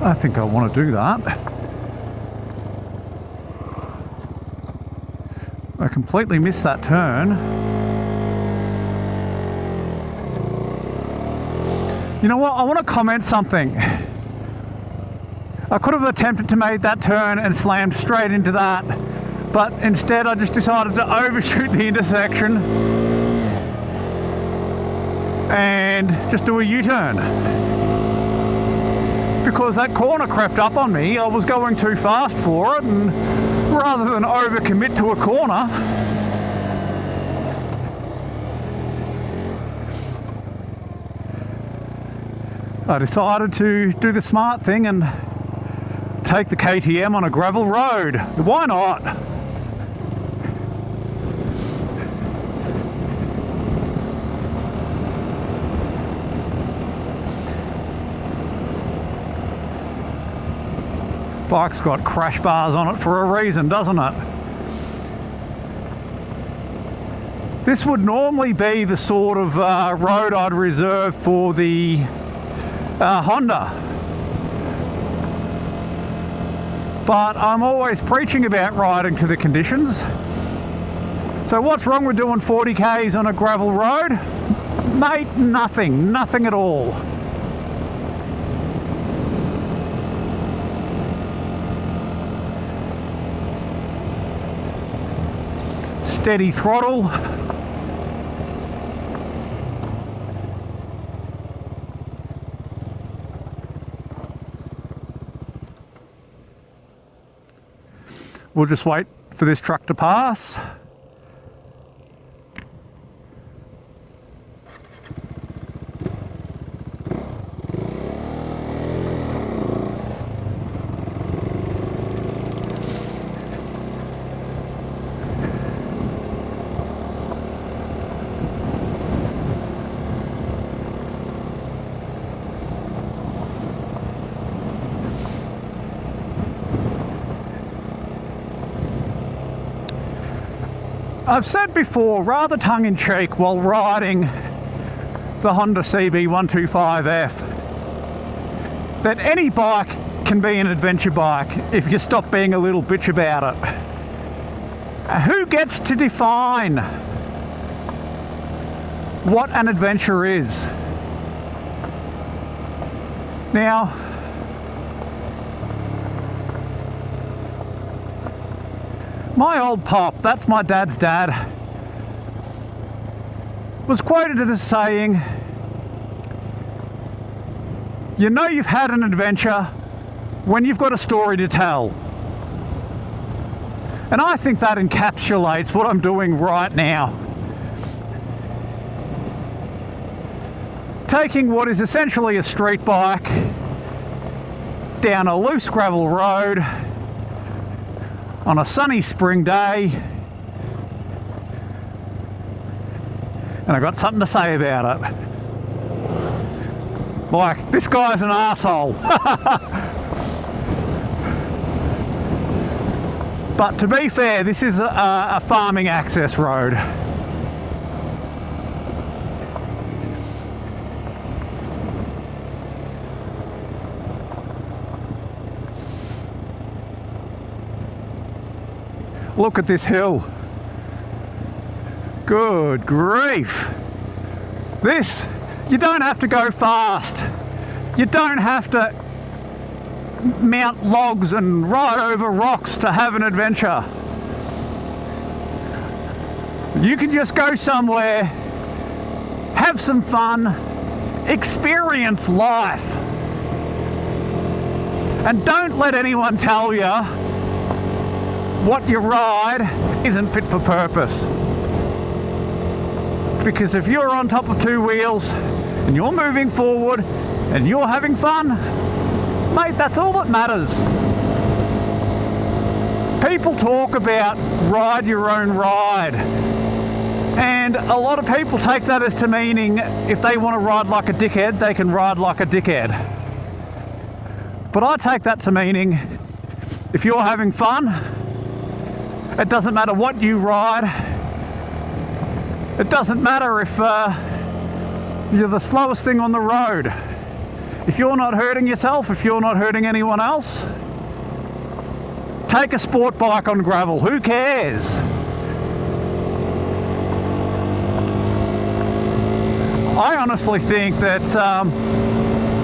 I think I want to do that. I completely missed that turn. You know what? I want to comment something. I could have attempted to make that turn and slammed straight into that, but instead I just decided to overshoot the intersection and just do a U-turn. Because that corner crept up on me, I was going too fast for it, and rather than overcommit to a corner, I decided to do the smart thing and take the KTM on a gravel road. Why not? Bike's got crash bars on it for a reason, doesn't it? This would normally be the sort of road I'd reserve for the Honda. But I'm always preaching about riding to the conditions. So what's wrong with doing 40 k's on a gravel road? Mate, nothing at all. Steady throttle. We'll just wait for this truck to pass. I've said before, rather tongue-in-cheek, while riding the Honda CB125F, that any bike can be an adventure bike if you stop being a little bitch about it. Who gets to define what an adventure is? Now, my old pop, that's my dad's dad, was quoted as saying, "You know you've had an adventure when you've got a story to tell." And I think that encapsulates what I'm doing right now. Taking what is essentially a street bike down a loose gravel road on a sunny spring day, and I got something to say about it. Like, this guy's an arsehole. But to be fair, this is a farming access road. Look at this hill. Good grief. This, you don't have to go fast. You don't have to mount logs and ride over rocks to have an adventure. You can just go somewhere, have some fun, experience life. And don't let anyone tell you what you ride isn't fit for purpose. Because if you're on top of two wheels and you're moving forward and you're having fun, mate, that's all that matters. People talk about ride your own ride, and a lot of people take that as to meaning if they want to ride like a dickhead, they can ride like a dickhead. But I take that to meaning if you're having fun, it doesn't matter what you ride. It doesn't matter if you're the slowest thing on the road. If you're not hurting yourself, if you're not hurting anyone else, take a sport bike on gravel. Who cares? I honestly think that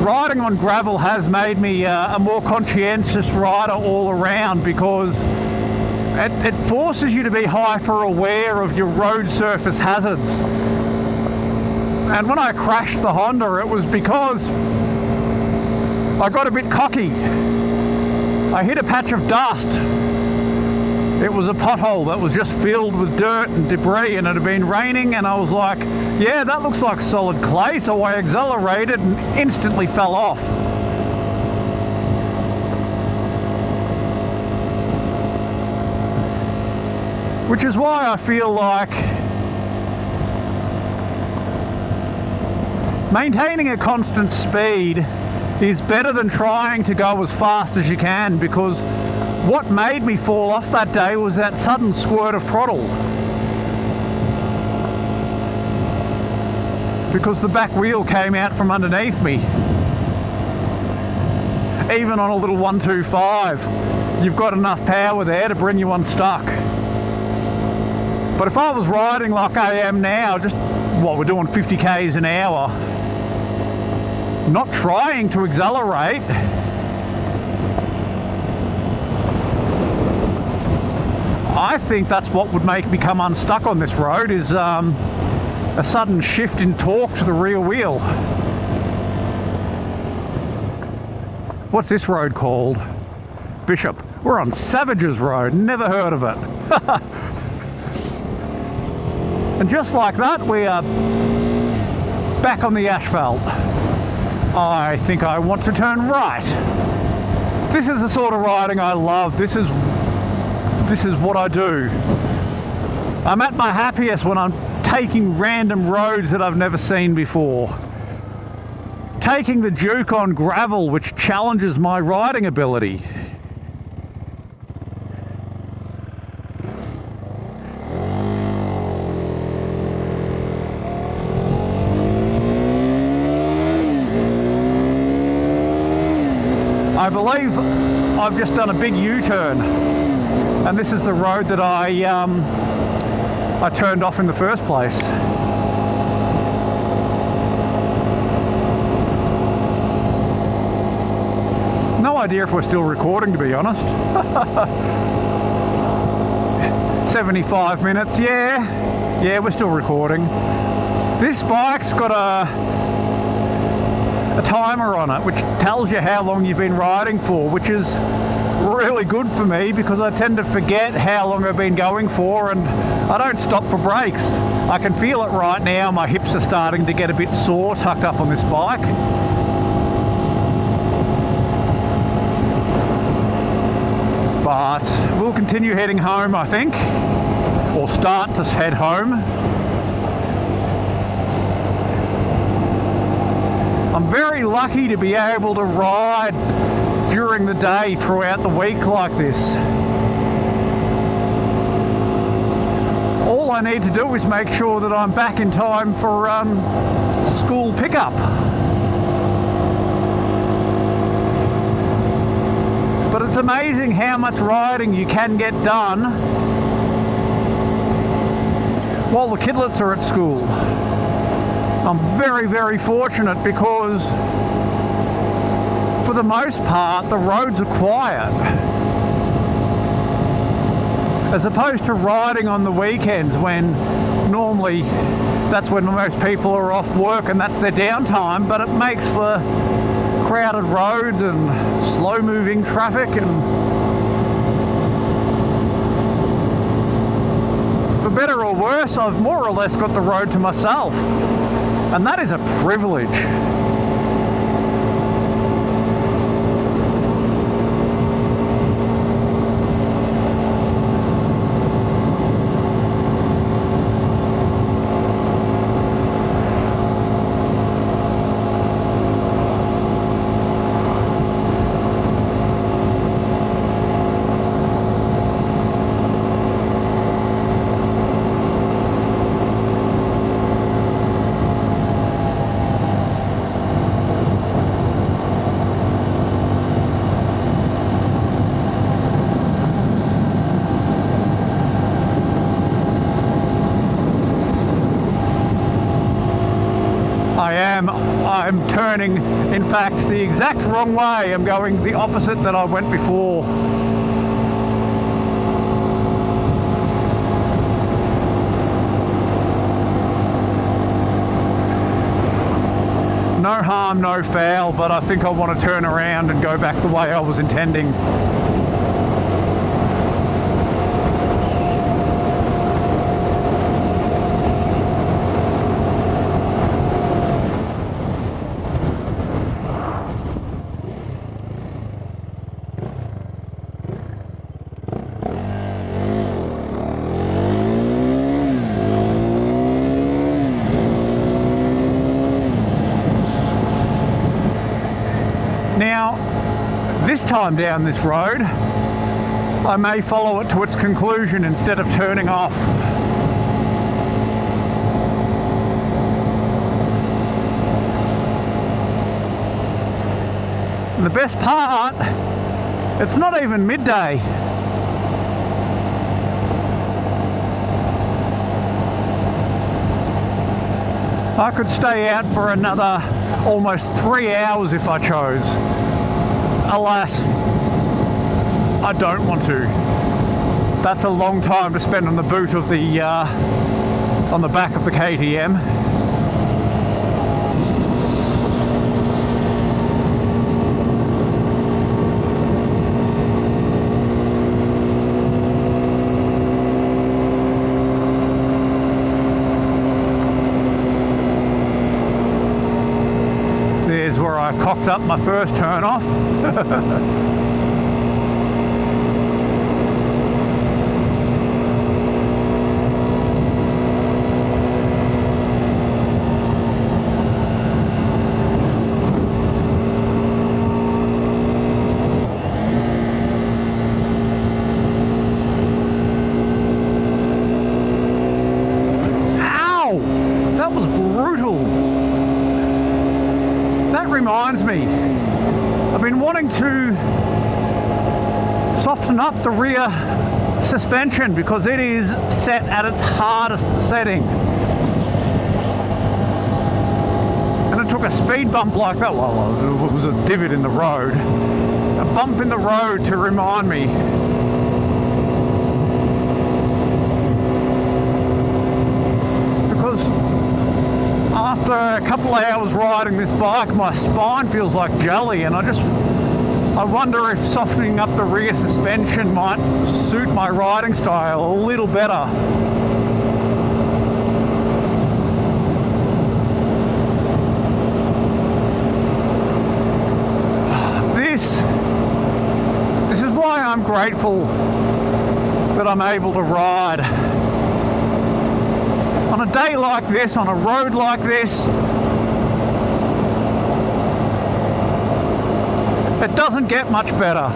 riding on gravel has made me a more conscientious rider all around, because it forces you to be hyper aware of your road surface hazards. And when I crashed the Honda, it was because I got a bit cocky. I hit a patch of dust. It was a pothole that was just filled with dirt and debris, and it had been raining, and I was like, yeah, that looks like solid clay, so I accelerated and instantly fell off. Which is why I feel like maintaining a constant speed is better than trying to go as fast as you can, because what made me fall off that day was that sudden squirt of throttle. Because the back wheel came out from underneath me. Even on a little 125, you've got enough power there to bring you unstuck. But if I was riding like I am now, just, we're doing 50 k's an hour, not trying to accelerate, I think that's what would make me come unstuck on this road, is a sudden shift in torque to the rear wheel. What's this road called? Bishop. We're on Savage's Road, never heard of it. And just like that, we are back on the asphalt. I think I want to turn right. This is the sort of riding I love. This is what I do. I'm at my happiest when I'm taking random roads that I've never seen before. Taking the Duke on gravel, which challenges my riding ability. I believe I've just done a big U-turn, and this is the road that I turned off in the first place. No idea if we're still recording, to be honest. 75 minutes, yeah, we're still recording. This bike's got a timer on it, which tells you how long you've been riding for, which is really good for me, because I tend to forget how long I've been going for, and I don't stop for breaks. I can feel it right now. My hips are starting to get a bit sore tucked up on this bike. But we'll continue heading home, I think, or start to head home. I'm very lucky to be able to ride during the day throughout the week like this. All I need to do is make sure that I'm back in time for school pickup. But it's amazing how much riding you can get done while the kidlets are at school. I'm very, very fortunate, because for the most part the roads are quiet, as opposed to riding on the weekends, when normally that's when most people are off work and that's their downtime, but it makes for crowded roads and slow moving traffic, and for better or worse, I've more or less got the road to myself. And that is a privilege. turning, in fact, the exact wrong way. I'm going the opposite that I went before. No harm, no foul, but I think I want to turn around and go back the way I was intending. Now, this time down this road, I may follow it to its conclusion instead of turning off. And the best part, it's not even midday. I could stay out for another almost 3 hours if I chose. Alas, I don't want to. That's a long time to spend on the boot of the on the back of the KTM. Where I cocked up my first turn off. Ow! That was brutal. That reminds me, I've been wanting to soften up the rear suspension because it is set at its hardest setting. And it took a speed bump like that, well, it was a divot in the road, a bump in the road to remind me. Because after a couple of hours riding this bike, my spine feels like jelly, and I wonder if softening up the rear suspension might suit my riding style a little better. This is why I'm grateful that I'm able to ride. On a day like this, on a road like this, it doesn't get much better.